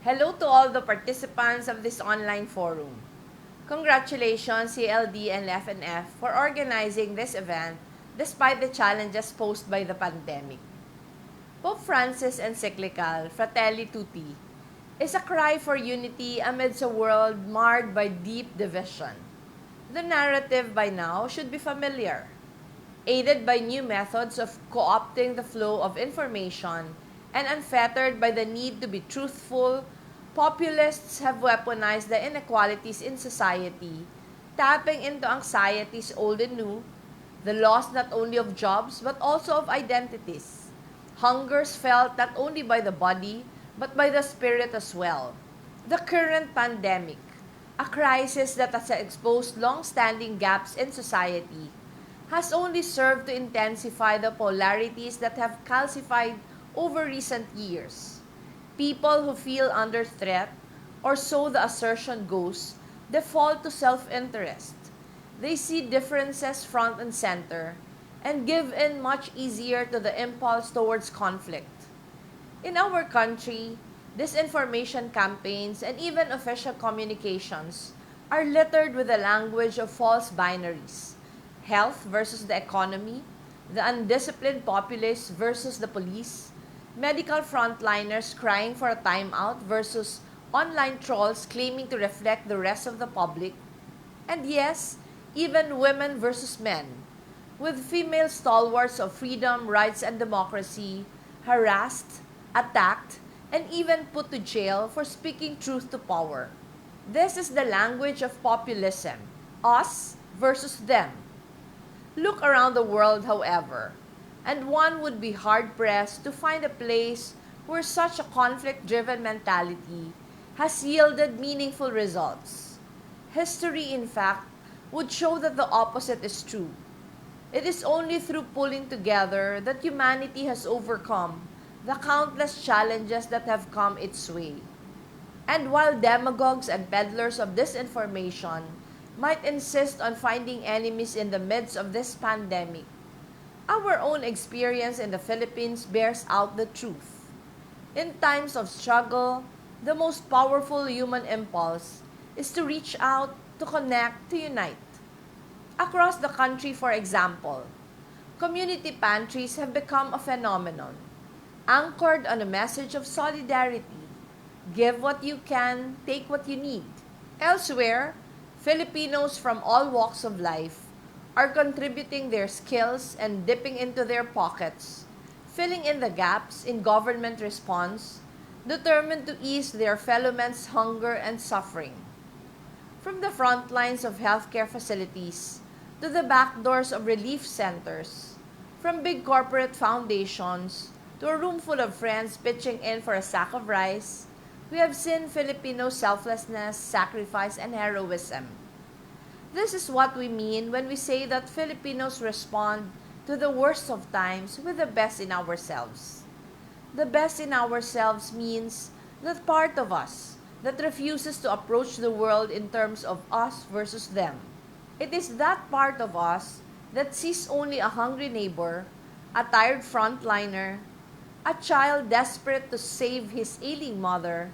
Hello to all the participants of this online forum. Congratulations CLD and FNF for organizing this event despite the challenges posed by the pandemic. Pope Francis' encyclical, Fratelli Tutti, is a cry for unity amidst a world marred by deep division. The narrative by now should be familiar. Aided by new methods of co-opting the flow of information and unfettered by the need to be truthful, populists have weaponized the inequalities in society, tapping into anxieties old and new, the loss not only of jobs but also of identities, hungers felt not only by the body but by the spirit as well. The current pandemic, a crisis that has exposed long-standing gaps in society, has only served to intensify the polarities that have calcified over recent years. People who feel under threat, or so the assertion goes, default to self-interest. They see differences front and center and give in much easier to the impulse towards conflict. In our country, disinformation campaigns and even official communications are littered with the language of false binaries: health versus the economy, the undisciplined populace versus the police, medical frontliners crying for a timeout versus online trolls claiming to reflect the rest of the public, and yes, even women versus men, with female stalwarts of freedom, rights, and democracy harassed, attacked, and even put to jail for speaking truth to power. This is the language of populism, us versus them. Look around the world, however, and one would be hard-pressed to find a place where such a conflict-driven mentality has yielded meaningful results. History, in fact, would show that the opposite is true. It is only through pulling together that humanity has overcome the countless challenges that have come its way. And while demagogues and peddlers of disinformation might insist on finding enemies in the midst of this pandemic, our own experience in the Philippines bears out the truth. In times of struggle, the most powerful human impulse is to reach out, to connect, to unite. Across the country, for example, community pantries have become a phenomenon, anchored on a message of solidarity. Give what you can, take what you need. Elsewhere, Filipinos from all walks of life are contributing their skills and dipping into their pockets, filling in the gaps in government response, determined to ease their fellow men's hunger and suffering. From the front lines of healthcare facilities to the back doors of relief centers, from big corporate foundations to a room full of friends pitching in for a sack of rice, we have seen Filipino selflessness, sacrifice, and heroism. This is what we mean when we say that Filipinos respond to the worst of times with the best in ourselves. The best in ourselves means that part of us that refuses to approach the world in terms of us versus them. It is that part of us that sees only a hungry neighbor, a tired frontliner, a child desperate to save his ailing mother,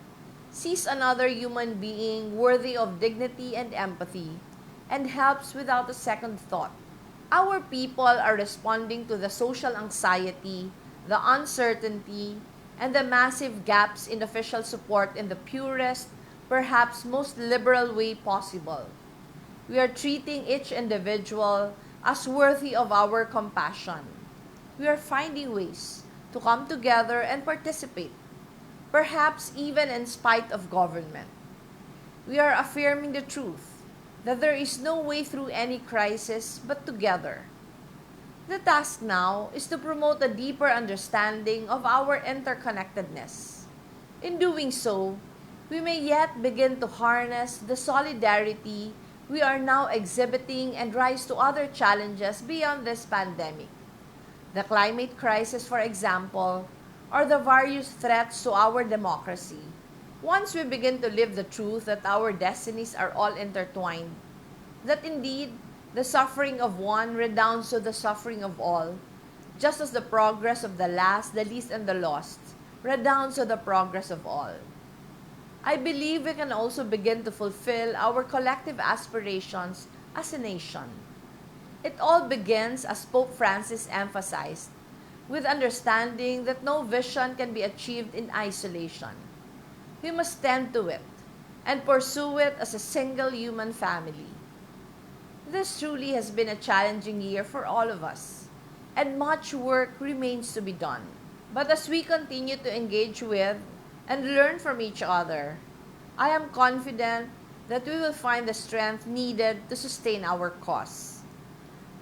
sees another human being worthy of dignity and empathy, and helps without a second thought. Our people are responding to the social anxiety, the uncertainty, and the massive gaps in official support in the purest, perhaps most liberal way possible. We are treating each individual as worthy of our compassion. We are finding ways to come together and participate, perhaps even in spite of government. We are affirming the truth that there is no way through any crisis but together. The task now is to promote a deeper understanding of our interconnectedness. In doing so, we may yet begin to harness the solidarity we are now exhibiting and rise to other challenges beyond this pandemic. The climate crisis, for example, or the various threats to our democracy. Once we begin to live the truth that our destinies are all intertwined, that indeed the suffering of one redounds to the suffering of all, just as the progress of the last, the least, and the lost redounds to the progress of all. I believe we can also begin to fulfill our collective aspirations as a nation. It all begins, as Pope Francis emphasized, with understanding that no vision can be achieved in isolation. We must tend to it and pursue it as a single human family. This truly has been a challenging year for all of us, and much work remains to be done. But as we continue to engage with and learn from each other, I am confident that we will find the strength needed to sustain our cause.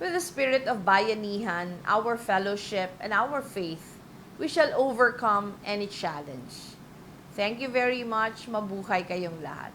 With the spirit of bayanihan, our fellowship, and our faith, we shall overcome any challenge. Thank you very much. Mabuhay kayong lahat.